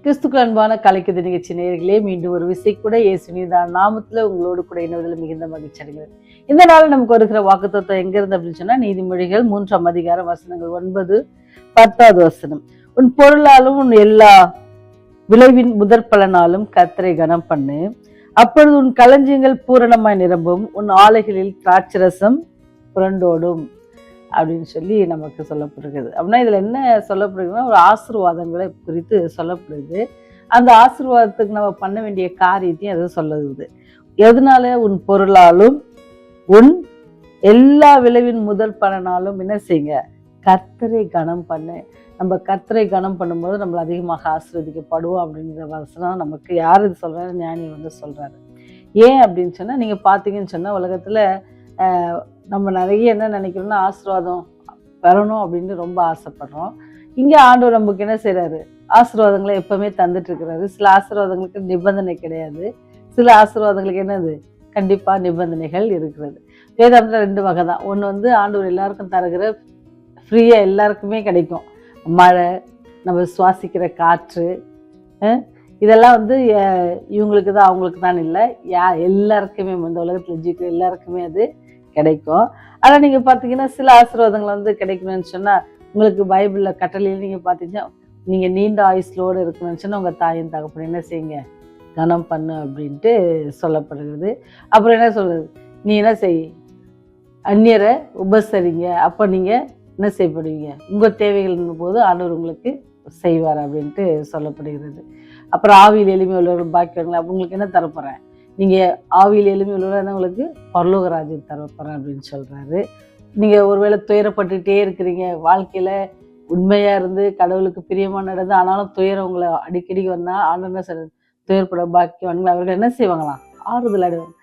கிறிஸ்துக்கு அன்பான கலைக்குது நிகழ்ச்சி நேயர்களே, மீண்டும் ஒரு விசை கூட இயேசுவின் நாமத்துல உங்களோடு கூட இணைவதில் மிகுந்த மகிழ்ச்சி அடைகிறது. இந்த நாள் நமக்கு வருகிற வாக்குத்தத்தம் எங்க இருந்து அப்படின்னு சொன்னா, நீதிமொழிகள் 3ஆம் அதிகாரம் வசனங்கள் 9, 10வது வசனம். உன் பொருளாலும் உன் எல்லா விளைவின் முதற் பலனாலும் கர்த்தரை கனம் பண்ணு, அப்பொழுது உன் களஞ்சியங்கள் பூரணமாய் நிரம்பும், உன் ஆலைகளில் திராட்சரசம் புரண்டோடும் அப்படின்னு சொல்லி நமக்கு சொல்லப்படுகிறது. அப்படின்னா இதுல என்ன சொல்லப்படுகிறதுனா, ஒரு ஆசீர்வாதங்களை குறித்து சொல்லப்படுது. அந்த ஆசீர்வாதத்துக்கு நம்ம பண்ண வேண்டிய காரியத்தையும் அது சொல்லுது. எதனால? உன் பொருளாலும் உன் எல்லா விளைவின் முதல் பலனாலும் என்ன செய்யுங்க, கர்த்தரை கனம் பண்ணு. நம்ம கர்த்தரை கனம் பண்ணும்போது நம்மள அதிகமாக ஆசீர்வதிக்கப்படுவோம் அப்படிங்கிற வசனம் நமக்கு யார் இது சொல்றாரு? ஞானி சொல்றாரு. ஏன் அப்படின்னு சொன்னா, நீங்க பாத்தீங்கன்னு சொன்னா உலகத்துல நம்ம நிறைய என்ன நினைக்கிறோம்னா, ஆசீர்வாதம் பெறணும் அப்படின்னு ரொம்ப ஆசைப்படுறோம். இங்கே ஆண்டவர் நமக்கு என்ன செய்யறாரு? ஆசீர்வாதங்களை எப்பவுமே தந்துட்டு இருக்கிறாரு. சில ஆசீர்வாதங்களுக்கு நிபந்தனை கிடையாது, சில ஆசீர்வாதங்களுக்கு என்னது கண்டிப்பா நிபந்தனைகள் இருக்கிறது. வேதாந்தத்துல 2 வகை தான். ஒன்று ஆண்டவர் எல்லாருக்கும் தருகிற ஃப்ரீயா எல்லாருக்குமே கிடைக்கும். மழை, நம்ம சுவாசிக்கிற காற்று, இதெல்லாம் இவங்களுக்கு தான் அவங்களுக்கு தான் இல்லை, எல்லாருக்குமே இந்த உலகத்தில் ஜீவிக்கிற எல்லாருக்குமே அது கிடைக்கும். ஆனால் நீங்கள் பார்த்தீங்கன்னா சில ஆசீர்வாதங்கள் கிடைக்கணும்னு சொன்னால், உங்களுக்கு பைபிளில் கட்டளையில் நீங்கள் பார்த்தீங்கன்னா, நீங்கள் நீண்ட ஆயுஸ்லோடு இருக்கணும்னு சொன்னால் உங்கள் தாயின் தகப்பன் என்ன செய்யுங்க, கனம் பண்ணு அப்படின்ட்டு சொல்லப்படுகிறது. அப்புறம் என்ன சொல்கிறது, நீ என்ன செய், அந்நியரை உபசரிங்க, அப்போ நீங்கள் என்ன செய்யப்படுவீங்க, உங்கள் தேவைகள் போது ஆண்டவர் உங்களுக்கு செய்வார் அப்படின்ட்டு சொல்லப்படுகிறது. அப்புறம் ஆவியில் எளிமை உள்ளவர்கள் பாக்கியவங்களை உங்களுக்கு என்ன தரப்போகிறேன், நீங்கள் ஆவியில் எளிமை உள்ளவர்கள் உங்களுக்கு பரலோக ராஜ்யம் தரப்போகிறேன் அப்படின்னு சொல்கிறாரு. நீங்கள் ஒருவேளை துயரப்பட்டுக்கிட்டே இருக்கிறீங்க, வாழ்க்கையில் உண்மையாக இருந்து கடவுளுக்கு பிரியமாக நடந்து ஆனாலும் துயரம் உங்களை அடிக்கடி வந்தால் ஆண்டவர் என்ன சொல்றது, துயரப்பட பாக்கியவான்கள் அவர்கள் என்ன செய்வாங்களாம், ஆறுதல் அடைவாங்க.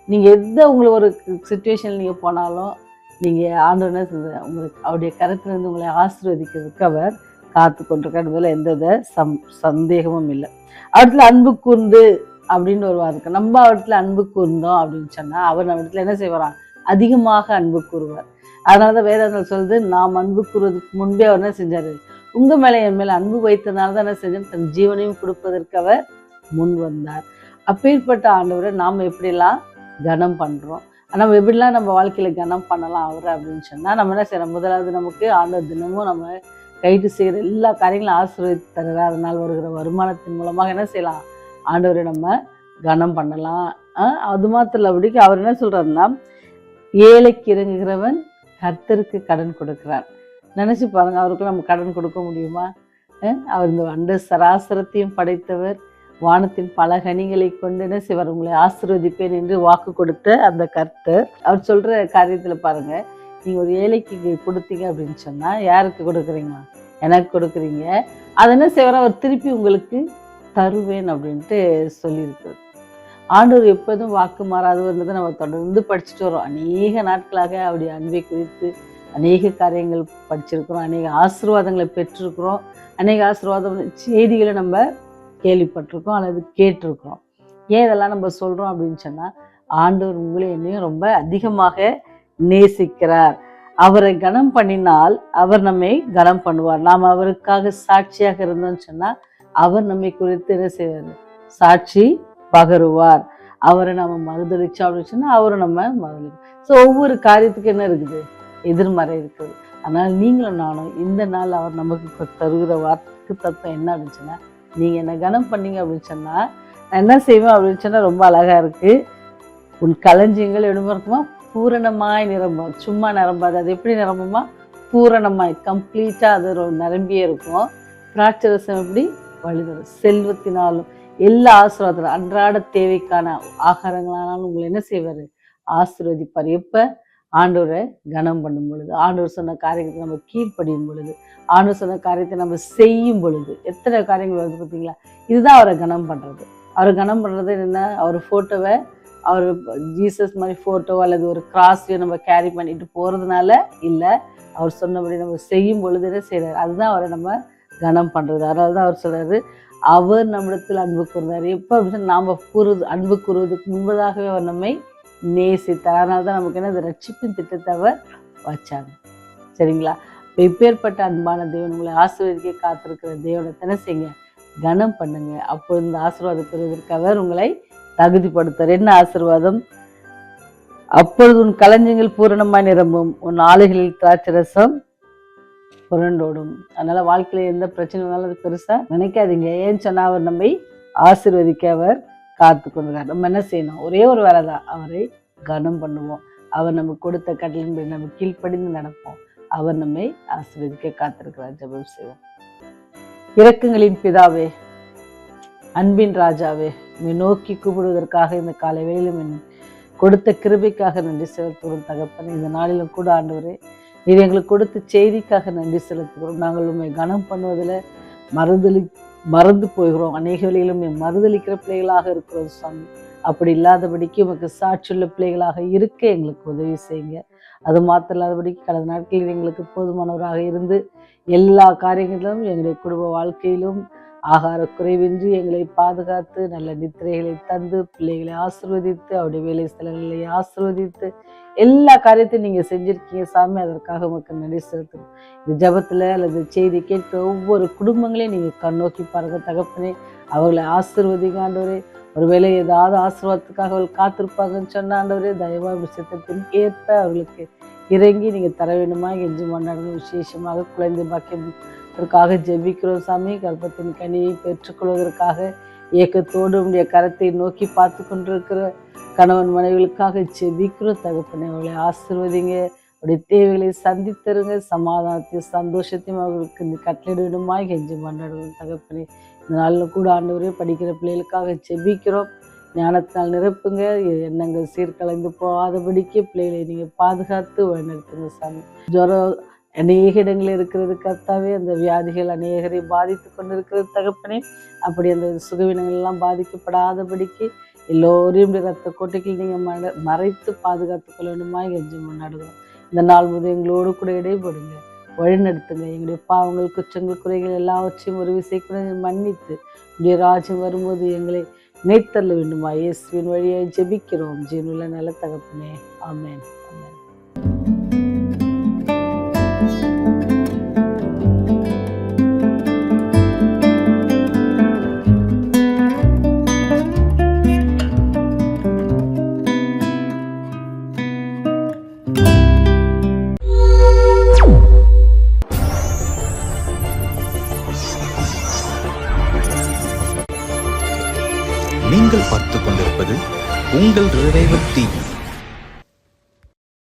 நீங்கள் எந்த உங்களுக்கு ஒரு சுச்சுவேஷனில் நீங்கள் போனாலும் நீங்கள் ஆண்டவர் என்ன சொல்றது, உங்களுக்கு அவருடைய கருத்திலிருந்து உங்களை ஆசீர்வதிக்கிறதுக்கு அவர் காத்து கொண்டிருக்கார், எந்த சந்தேகமும் இல்லை. அவற்றில் அன்பு கூர்ந்து அப்படின்னு ஒரு வார்த்தை இருக்கு. நம்ம அவர்கிட்ட அன்பு கூர்ந்தோம் அப்படின்னு சொன்னா அவர் நம்ம இடத்துல என்ன செய்வாராம், அதிகமாக அன்பு கூறுவார். அதனாலதான் வேதாந்தம் சொல்லுது, நாம் அன்பு கூறுவதற்கு முன்பே அவர் என்ன செஞ்சாரு, உங்க மேல என் மேல அன்பு வைத்ததுனால தான் என்ன செஞ்சார், தன் ஜீவனையும் கொடுப்பதற்கு அவர் முன் வந்தார். அப்பேற்பட்ட ஆண்டவரை நாம் எப்படிலாம் கனம் பண்றோம், நம்ம எப்படிலாம் நம்ம வாழ்க்கையில கனம் பண்ணலாம் அவரை அப்படின்னு சொன்னா, நம்ம என்ன செய்யறோம், முதலாவது நமக்கு ஆண்டவர் தினமும் நம்ம கைட்டு செய்கிற எல்லா காரியங்களும் ஆசீர்வதித்து தருகிறார். அதனால் வருகிற வருமானத்தின் மூலமாக என்ன செய்யலாம், ஆண்டவரை நம்ம கனம் பண்ணலாம். அது மாத்திரம் இல்லபடிக்கு அவர் என்ன சொல்றாருன்னா, ஏழைக்கு இறங்குகிறவன் கர்த்தருக்கு கடன் கொடுக்கிறார். நினைச்சு பாருங்க, அவருக்கு நம்ம கடன் கொடுக்க முடியுமா? அவர் இந்த அண்ட சராசரத்தையும் படைத்தவர், வானத்தின் பல கனிகளை கொண்டு என்ன செய்வார், உங்களை ஆசீர்வதிப்பேன் என்று வாக்கு கொடுத்த அந்த கர்த்தர். அவர் சொல்ற காரியத்துல பாருங்க, நீங்க ஒரு ஏழைக்கு கொடுத்தீங்க அப்படின்னு சொன்னா யாருக்கு கொடுக்குறீங்களா, எனக்கு கொடுக்குறீங்க, அது என்ன செய்வார், அவர் திருப்பி உங்களுக்கு தருவேன் அப்படின்ட்டு சொல்லியிருக்கு. ஆண்டவர் எப்போதும் வாக்கு மாறாதவர்ன்றதை நம்ம தொடர்ந்து படிச்சுட்டு வரோம். அநேக நாட்களாக அவருடைய அன்பை குறித்து அநேக காரியங்கள் படிச்சிருக்கிறோம், அநேக ஆசீர்வாதங்களை பெற்றிருக்கிறோம், அநேக ஆசீர்வாதம் செய்திகளை நம்ம கேள்விப்பட்டிருக்கோம் அல்லது கேட்டிருக்கிறோம். ஏன் இதெல்லாம் நம்ம சொல்றோம் அப்படின்னு சொன்னா, ஆண்டவர் உங்களை என்னையும் ரொம்ப அதிகமாக நேசிக்கிறார். அவரை கனம் பண்ணினால் அவர் நம்மை கனம் பண்ணுவார். நாம் அவருக்காக சாட்சியாக இருந்தோம்னு சொன்னா அவர் நம்மை குறித்து என்ன செய்வார், சாட்சி பகருவார். அவரை நம்ம மறுதளிச்சோம் அப்படின்னு சொன்னா அவரை நம்ம மறுதளிக்கும். ஸோ ஒவ்வொரு காரியத்துக்கு என்ன இருக்குது, எதிர்மறை இருக்குது. அதனால நீங்களும் நானும் இந்த நாள் அவர் நமக்கு தருகிற வாக்கு தத்துவம் என்ன அப்படின்னு சொன்னா, நீங்க என்ன கனம் பண்ணீங்க அப்படின்னு சொன்னா நான் என்ன செய்வேன் அப்படின்னு சொன்னா ரொம்ப அழகா இருக்கு. உன் களஞ்சியங்கள் எடுமா இருக்குமா, பூரணமாய் நிரம்பும். சும்மா நிரம்பாது, அது எப்படி நிரம்புமா, பூரணமாய் கம்ப்ளீட்டா அது நிரம்பியே இருக்கும். திராட்சரசம் எப்படி வழிதரும், செல்வத்தினாலும் எல்லா ஆசீர்வாதம் அன்றாட தேவைக்கான ஆகாரங்களானாலும் உங்களை என்ன செய்வாரு, ஆசீர்வதிப்பார். எப்ப ஆண்டவரை கனம் பண்ணும் பொழுது, ஆண்டவர் சொன்ன காரியத்தை நம்ம கீழ்ப்படியும் பொழுது, ஆண்டவர் சொன்ன காரியத்தை நம்ம செய்யும் பொழுது, எத்தனை காரியங்கள் வருது பார்த்தீங்களா. இதுதான் அவரை கனம் பண்றது. அவரை கனம் பண்றது என்ன, அவர் போட்டோவை, அவர் ஜீசஸ் மாதிரி ஃபோட்டோ அல்லது ஒரு கிராஸ்லையும் நம்ம கேரி பண்ணிட்டு போகிறதுனால இல்லை, அவர் சொன்னபடி நம்ம செய்யும் பொழுது என்ன செய்கிறார், அதுதான் அவரை நம்ம கனம் பண்ணுறது. அதனால தான் அவர் சொல்கிறாரு, அவர் நம்மிடத்தில் அன்பு கூறுறார். எப்போ அப்படின்னு நாம் அன்பு கூறுவதற்கு முன்பதாகவே அவர் நம்மை நேசித்தார். அதனால தான் நமக்கு என்ன, இந்த ரட்சிப்பின் திட்டத்தை அவர் வச்சாங்க. சரிங்களா? இப்பேற்பட்ட அன்பான தேவன் உங்களை ஆசீர்வதிக்க காத்திருக்கிற தேவனை செய்யுங்க, கனம் பண்ணுங்க. அப்போ இந்த ஆசீர்வாதம் பெறுவதற்கு அவர் உங்களை தகுதிப்படுத்துவார். என்ன ஆசீர்வாதம்? அப்பொழுது உன் களஞ்சியங்கள் பூரணமாய் நிரம்பும், உன் ஆலைகளில் திராட்சரசம் புரண்டோடும். அதனால வாழ்க்கையில எந்த பிரச்சனைனாலும் அது பெருசா நினைக்காதீங்க. ஏன்னு சொன்னா அவர் நம்மை ஆசீர்வதிக்க அவர் காத்து கொண்டிருக்கார். நம்ம என்ன செய்யணும்? ஒரே ஒரு வேலை தான், அவரை கனம் பண்ணுவோம். அவர் நமக்கு கொடுத்த கட்டளையின்படி நம்ம கீழ்ப்படிந்து நடப்போம். அவர் நம்மை ஆசீர்வதிக்க காத்திருக்கிறார். ஜெபம் செய்வோம். இரக்கங்களின் பிதாவே, அன்பின் ராஜாவே, உம்மை நோக்கி கூப்பிடுவதற்காக இந்த காலை வேளையிலும் கொடுத்த கிருபைக்காக நன்றி செலுத்துகிறோம் தகப்பனே. இந்த நாளிலும் கூட ஆண்டவரே, நீர் எங்களுக்கு கொடுத்த செய்திக்காக நன்றி செலுத்துகிறோம். நாங்கள் உண்மை கனம் பண்ணுவதில் மறந்து போகிறோம். அநேக வேளையிலும் மறுதளிக்கிற பிள்ளைகளாக இருக்கிறோம் சாமி. அப்படி இல்லாதபடிக்கு உமக்கு சாட்சியுள்ள பிள்ளைகளாக இருக்க எங்களுக்கு உதவி செய்யுங்க. அது மாத்திரம் இல்லாதபடிக்கு கடந்த நாட்களில் எங்களுக்கு போதுமானவராக இருந்து எல்லா காரியங்களிலும் எங்களுடைய குடும்ப வாழ்க்கையிலும் ஆகார குறைவின்றி எங்களை பாதுகாத்து நல்ல நித்திரைகளை தந்து பிள்ளைகளை ஆசீர்வதித்து அவருடைய வேலை ஸ்தலங்களை ஆசீர்வதித்து எல்லா காரியத்தையும் நீங்கள் செஞ்சுருக்கீங்க சாமி. அதற்காக உமக்கு நன்றி செலுத்தணும். இந்த ஜபத்தில் அல்லது செய்தி கேட்க ஒவ்வொரு குடும்பங்களையும் நீங்கள் கண்ணோக்கி பாருங்க தகப்பனே. அவர்களை ஆசீர்வதிங்க ஆண்டவரே. ஒருவேளை ஏதாவது ஆசீர்வாதத்துக்காக அவர்கள் காத்திருப்பாங்கன்னு சொன்ன ஆண்டவரே, தயவாபிஷேகத்தின் ஏற்ப அவர்களுக்கு இறங்கி நீங்கள் தர வேண்டுமா என்று மன்னாடுங்க. விசேஷமாக குழந்தை பாக்கியத்திற்காக ஜெபிக்கிறோம் சாமி. கர்ப்பத்தின் கனியை பெற்றுக்கொள்வதற்காக ஏக்கத்தோடு உடைய கரத்தை நோக்கி பார்த்து கொண்டிருக்கிற கணவன் மனைவிகளுக்காக ஜெபிக்கிறோம் தகப்பனே. அவர்களை ஆசீர்வதிங்க. அவருடைய தேவைகளை சந்தித்தருங்க. சமாதானத்தையும் சந்தோஷத்தையும் அவர்களுக்கு இந்த கட்டளையிட வேண்டுமா கெஞ்சி மன்னாடுவோம் தகப்பனே. இந்த நாளில் கூட ஆண்டவரே படிக்கிற பிள்ளைகளுக்காக ஜெபிக்கிறோம். ஞானத்தினால் நிரப்புங்க. எண்ணங்கள் சீர்கலைந்து போகாதபடிக்கு பிள்ளைகளை நீங்கள் பாதுகாத்து வழிநடத்துங்க சாமி. ஜுரம் அநேக இடங்களில் இருக்கிறது கர்த்தாவே. அந்த வியாதிகள் அநேகரை பாதித்து கொண்டு இருக்கிறது தகப்பனே. அப்படி அந்த சுகவீனங்கள் எல்லாம் பாதிக்கப்படாதபடிக்கு எல்லோரையும் ரத்த கோட்டைகள் நீங்கள் மறைத்து பாதுகாத்து கொள்ள வேண்டுமா கெஞ்சி முன்னாடுகிறோம். இந்த நாள் முதல் எங்களோடு கூட இடைபடுங்க, வழிநடத்துங்க. எங்களுடைய பாவங்கள் குற்றங்கள் குறைகள் எல்லாவற்றையும் ஒரு விசை கூட மன்னித்து உடைய ராஜ்யம் வரும்போது எங்களை நினைத்தள்ள வேண்டுமா இயேசுவின் வழியை ஜெபிக்கிறோம் ஜீவனுள்ள நல்ல தகப்பனே. ஆமென். ஆமென். நீங்கள் பார்த்துக் கொண்டிருப்பது உங்கள் ரிவைவல் டிவி.